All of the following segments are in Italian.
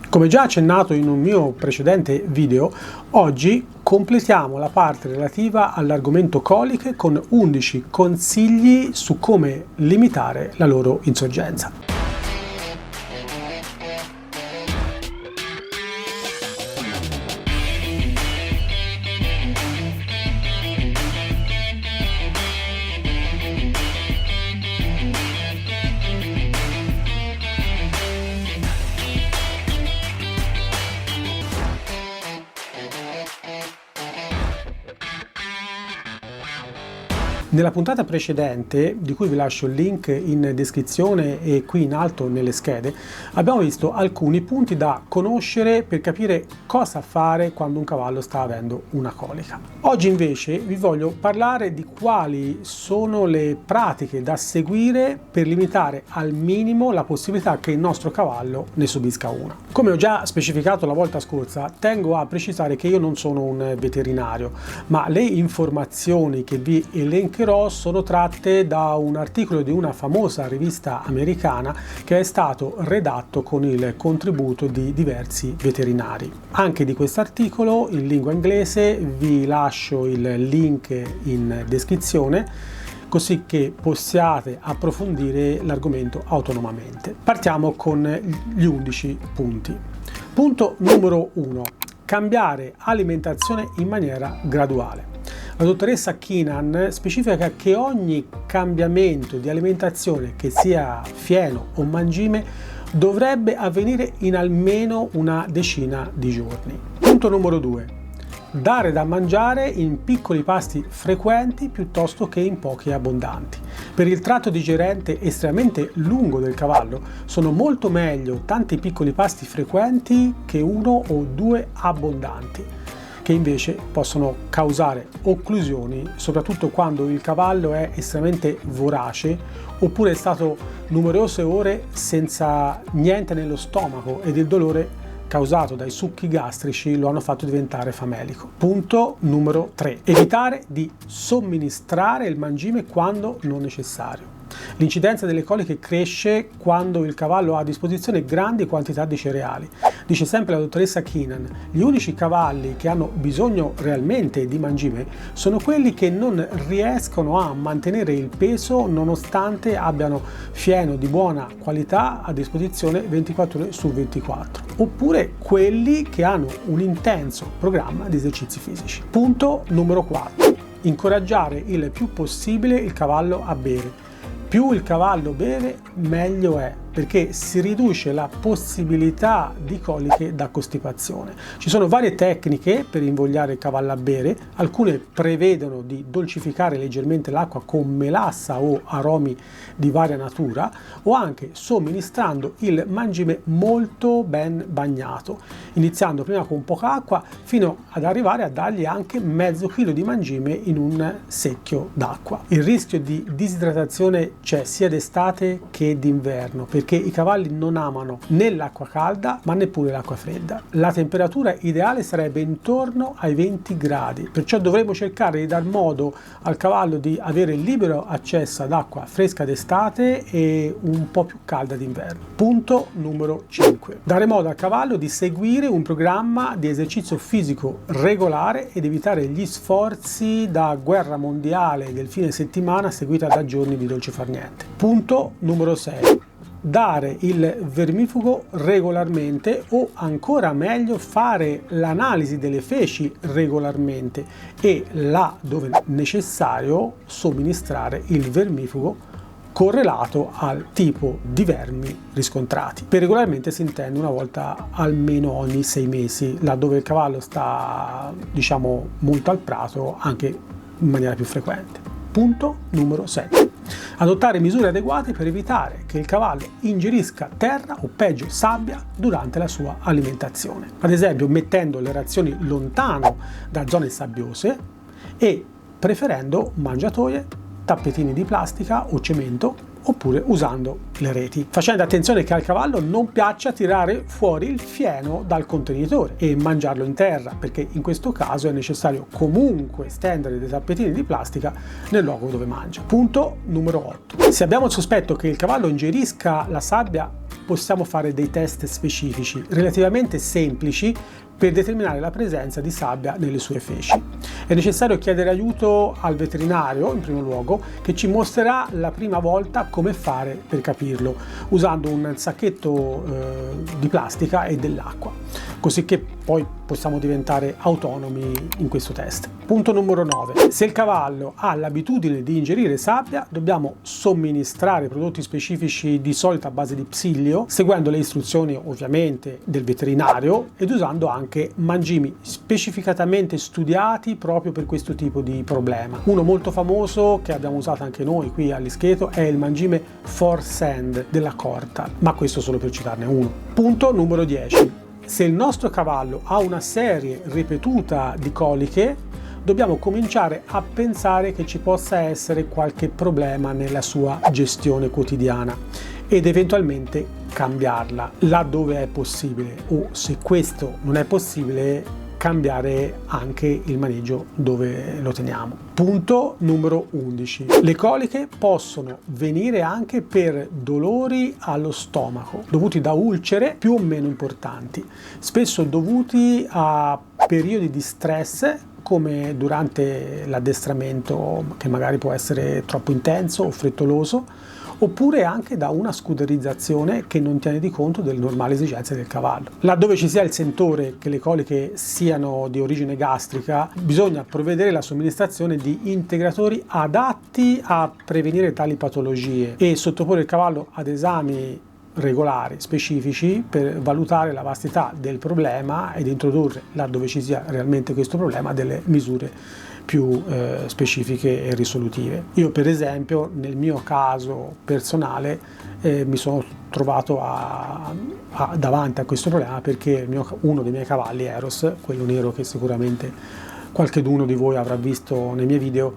Come già accennato in un mio precedente video, oggi completiamo la parte relativa all'argomento coliche con 11 consigli su come limitare la loro insorgenza. Nella puntata precedente, di cui vi lascio il link in descrizione e qui in alto nelle schede, abbiamo visto alcuni punti da conoscere per capire cosa fare quando un cavallo sta avendo una colica. Oggi invece vi voglio parlare di quali sono le pratiche da seguire per limitare al minimo la possibilità che il nostro cavallo ne subisca una. Come ho già specificato la volta scorsa, tengo a precisare che io non sono un veterinario, ma le informazioni che vi elencherò sono tratte da un articolo di una famosa rivista americana che è stato redatto con il contributo di diversi veterinari. Anche di questo articolo in lingua inglese vi lascio il link in descrizione, così che possiate approfondire l'argomento autonomamente. Partiamo con gli 11 punti. Punto numero 1. Cambiare alimentazione in maniera graduale. La dottoressa Keenan specifica che ogni cambiamento di alimentazione, che sia fieno o mangime, dovrebbe avvenire in almeno una decina di giorni. Punto numero 2. Dare da mangiare in piccoli pasti frequenti piuttosto che in pochi e abbondanti. Per il tratto digerente estremamente lungo del cavallo sono molto meglio tanti piccoli pasti frequenti che uno o due abbondanti, che invece possono causare occlusioni, soprattutto quando il cavallo è estremamente vorace oppure è stato numerose ore senza niente nello stomaco ed il dolore causato dai succhi gastrici lo hanno fatto diventare famelico. Punto numero 3. Evitare di somministrare il mangime quando non necessario. L'incidenza delle coliche cresce quando il cavallo ha a disposizione grandi quantità di cereali. Dice sempre la dottoressa Keenan, gli unici cavalli che hanno bisogno realmente di mangime sono quelli che non riescono a mantenere il peso nonostante abbiano fieno di buona qualità a disposizione 24 ore su 24, oppure quelli che hanno un intenso programma di esercizi fisici. Punto numero 4. Incoraggiare il più possibile il cavallo a bere. Più il cavallo beve, meglio è, perché si riduce la possibilità di coliche da costipazione. Ci sono varie tecniche per invogliare il cavallo a bere, alcune prevedono di dolcificare leggermente l'acqua con melassa o aromi di varia natura, o anche somministrando il mangime molto ben bagnato, iniziando prima con poca acqua fino ad arrivare a dargli anche mezzo chilo di mangime in un secchio d'acqua. Il rischio di disidratazione c'è sia d'estate che d'inverno, perché i cavalli non amano né l'acqua calda ma neppure l'acqua fredda. La temperatura ideale sarebbe intorno ai 20 gradi, perciò dovremmo cercare di dar modo al cavallo di avere libero accesso ad acqua fresca d'estate e un po' più calda d'inverno. Punto numero 5. Dare modo al cavallo di seguire un programma di esercizio fisico regolare ed evitare gli sforzi da guerra mondiale del fine settimana seguita da giorni di dolce far niente. Punto numero 6. Dare il vermifugo regolarmente o ancora meglio fare l'analisi delle feci regolarmente e là dove necessario somministrare il vermifugo correlato al tipo di vermi riscontrati. Per regolarmente si intende una volta almeno ogni 6 mesi, laddove il cavallo sta molto al prato, anche in maniera più frequente. Punto numero 7. Adottare misure adeguate per evitare che il cavallo ingerisca terra o peggio sabbia durante la sua alimentazione. Ad esempio mettendo le razioni lontano da zone sabbiose e preferendo mangiatoie, tappetini di plastica o cemento oppure usando le reti, facendo attenzione che al cavallo non piaccia tirare fuori il fieno dal contenitore e mangiarlo in terra, perché in questo caso è necessario comunque stendere dei tappetini di plastica nel luogo dove mangia. Punto numero 8. Se abbiamo il sospetto che il cavallo ingerisca la sabbia possiamo fare dei test specifici relativamente semplici per determinare la presenza di sabbia nelle sue feci. È necessario chiedere aiuto al veterinario, in primo luogo, che ci mostrerà la prima volta come fare per capirlo, usando un sacchetto di plastica e dell'acqua, così che poi possiamo diventare autonomi in questo test. Punto numero 9. Se il cavallo ha l'abitudine di ingerire sabbia, dobbiamo somministrare prodotti specifici, di solito a base di psilio, seguendo le istruzioni ovviamente del veterinario ed usando anche mangimi specificatamente studiati proprio per questo tipo di problema. Uno molto famoso che abbiamo usato anche noi qui all'Ischeto è il mangime Forsand della Cortal, ma questo solo per citarne uno. Punto numero 10. Se il nostro cavallo ha una serie ripetuta di coliche, dobbiamo cominciare a pensare che ci possa essere qualche problema nella sua gestione quotidiana ed eventualmente cambiarla laddove è possibile, o se questo non è possibile cambiare anche il maneggio dove lo teniamo. Punto numero 11. Le coliche possono venire anche per dolori allo stomaco, dovuti da ulcere più o meno importanti, spesso dovuti a periodi di stress come durante l'addestramento, che magari può essere troppo intenso o frettoloso, oppure anche da una scuderizzazione che non tiene di conto delle normali esigenze del cavallo. Laddove ci sia il sentore che le coliche siano di origine gastrica, bisogna provvedere alla somministrazione di integratori adatti a prevenire tali patologie e sottoporre il cavallo ad esami regolari, specifici, per valutare la vastità del problema ed introdurre, laddove ci sia realmente questo problema, delle misure più specifiche e risolutive. Io per esempio nel mio caso personale mi sono trovato davanti a questo problema perché uno dei miei cavalli, Eros, quello nero che sicuramente qualcheduno di voi avrà visto nei miei video,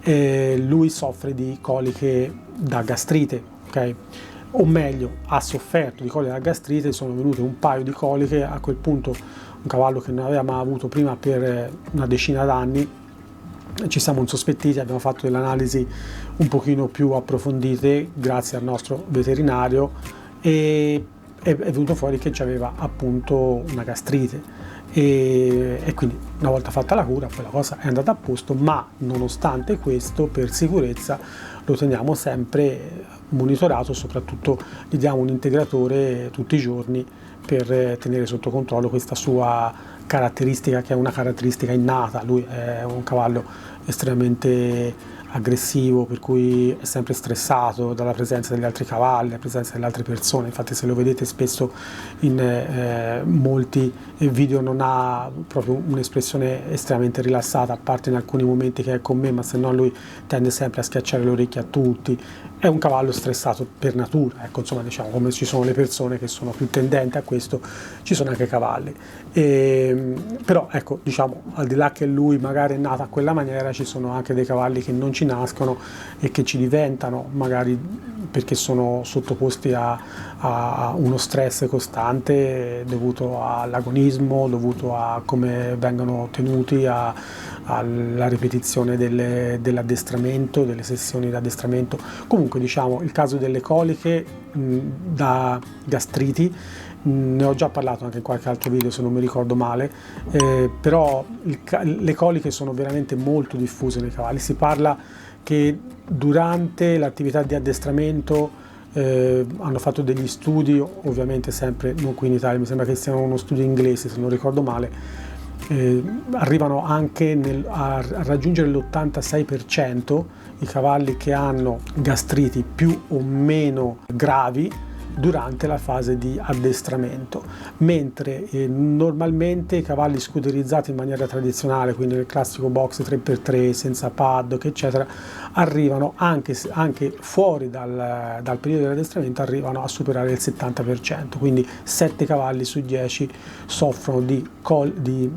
lui soffre di coliche da gastrite, ok? O meglio, ha sofferto di coliche da gastrite, sono venute un paio di coliche. A quel punto un cavallo che non aveva mai avuto prima per una decina d'anni, ci siamo insospettiti, abbiamo fatto delle analisi un pochino più approfondite grazie al nostro veterinario e è venuto fuori che aveva appunto una gastrite e quindi una volta fatta la cura poi la cosa è andata a posto, ma nonostante questo per sicurezza lo teniamo sempre monitorato, soprattutto gli diamo un integratore tutti i giorni per tenere sotto controllo questa sua caratteristica, che è una caratteristica innata. Lui è un cavallo estremamente aggressivo, per cui è sempre stressato dalla presenza degli altri cavalli, dalla presenza delle altre persone. Infatti se lo vedete spesso in molti video non ha proprio un'espressione estremamente rilassata, a parte in alcuni momenti che è con me, ma se no lui tende sempre a schiacciare le orecchie a tutti. È un cavallo stressato per natura, ecco, insomma, diciamo, come ci sono le persone che sono più tendenti a questo, ci sono anche cavalli. Però ecco, diciamo, al di là che lui magari è nato a quella maniera, ci sono anche dei cavalli che non ci nascono e che ci diventano, magari perché sono sottoposti a uno stress costante dovuto all'agonismo, dovuto a come vengono tenuti, alla ripetizione dell'addestramento, delle sessioni di addestramento. Comunque, diciamo, il caso delle coliche da gastriti, ne ho già parlato anche in qualche altro video se non mi ricordo male, però le coliche sono veramente molto diffuse nei cavalli. Si parla che durante l'attività di addestramento hanno fatto degli studi, ovviamente sempre non qui in Italia, mi sembra che sia uno studio inglese se non ricordo male, arrivano anche a raggiungere l'86% i cavalli che hanno gastriti più o meno gravi durante la fase di addestramento, mentre normalmente i cavalli scuderizzati in maniera tradizionale, quindi nel classico box 3x3 senza paddock eccetera, arrivano anche fuori dal periodo di addestramento, arrivano a superare il 70%, quindi 7 cavalli su 10 soffrono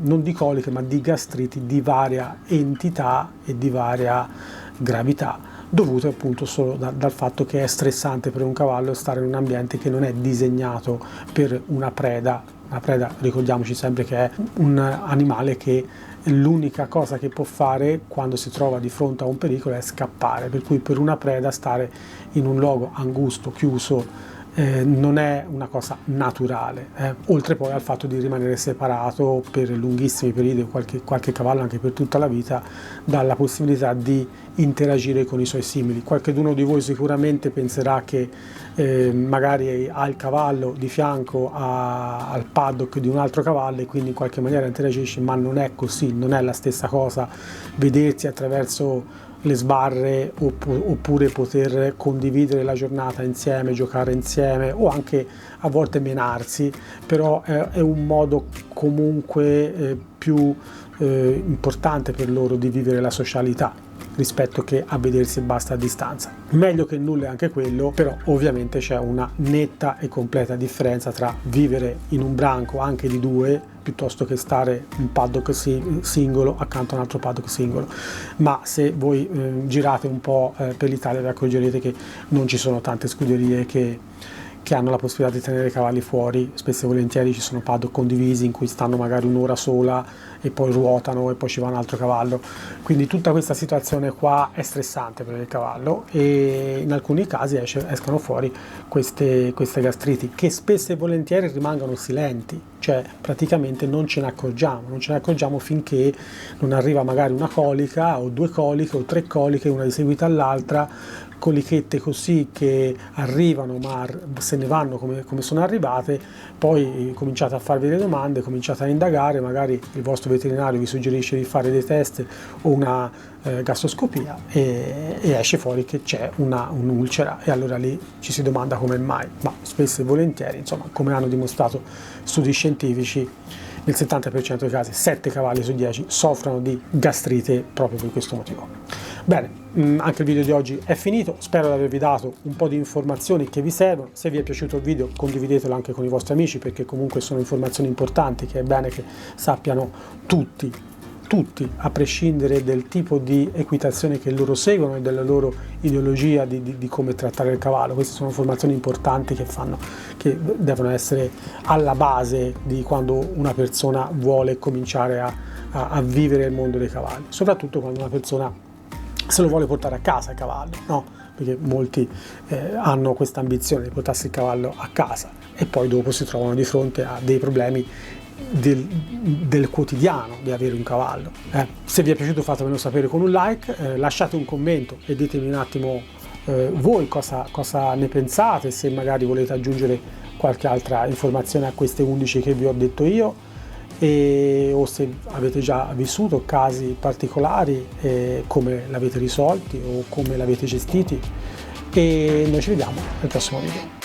non di coliche ma di gastriti di varia entità e di varia gravità, dovute appunto solo dal fatto che è stressante per un cavallo stare in un ambiente che non è disegnato per una preda. Una preda, ricordiamoci sempre che è un animale che l'unica cosa che può fare quando si trova di fronte a un pericolo è scappare, per cui per una preda stare in un luogo angusto, chiuso, non è una cosa naturale, oltre poi al fatto di rimanere separato per lunghissimi periodi, qualche cavallo anche per tutta la vita, dalla possibilità di interagire con i suoi simili. Qualcuno di voi sicuramente penserà che magari ha il cavallo di fianco al paddock di un altro cavallo e quindi in qualche maniera interagisce, ma non è così, non è la stessa cosa vedersi attraverso le sbarre oppure poter condividere la giornata insieme, giocare insieme o anche a volte menarsi, però è un modo comunque più importante per loro di vivere la socialità rispetto che a vedersi e basta a distanza. Meglio che nulla è anche quello, però ovviamente c'è una netta e completa differenza tra vivere in un branco anche di due piuttosto che stare un paddock singolo accanto a un altro paddock singolo. Ma se voi girate un po' per l'Italia vi accorgerete che non ci sono tante scuderie che hanno la possibilità di tenere i cavalli fuori. Spesso e volentieri ci sono paddock condivisi in cui stanno magari un'ora sola e poi ruotano e poi ci va un altro cavallo, quindi tutta questa situazione qua è stressante per il cavallo e in alcuni casi escono fuori queste gastriti che spesso e volentieri rimangono silenti, cioè praticamente non ce ne accorgiamo finché non arriva magari una colica o due coliche o tre coliche una di seguita all'altra, colichette così che arrivano ma se ne vanno come sono arrivate, poi cominciate a farvi le domande, cominciate a indagare, magari il vostro veterinario vi suggerisce di fare dei test o una gastroscopia e esce fuori che c'è un'ulcera e allora lì ci si domanda come mai, ma spesso e volentieri, insomma, come hanno dimostrato studi scientifici, nel 70% dei casi 7 cavalli su 10 soffrono di gastrite proprio per questo motivo. Bene, anche il video di oggi è finito, spero di avervi dato un po' di informazioni che vi servono. Se vi è piaciuto il video condividetelo anche con i vostri amici perché comunque sono informazioni importanti che è bene che sappiano tutti, a prescindere del tipo di equitazione che loro seguono e della loro ideologia di come trattare il cavallo. Queste sono informazioni importanti che devono essere alla base di quando una persona vuole cominciare a vivere il mondo dei cavalli, soprattutto quando una persona se lo vuole portare a casa il cavallo, no? Perché molti hanno questa ambizione di portarsi il cavallo a casa e poi dopo si trovano di fronte a dei problemi del quotidiano di avere un cavallo. Se vi è piaciuto fatemelo sapere con un like, lasciate un commento e ditemi un attimo voi cosa ne pensate, se magari volete aggiungere qualche altra informazione a queste 11 che vi ho detto io, o se avete già vissuto casi particolari, come l'avete risolti o come l'avete gestiti, e noi ci vediamo nel prossimo video.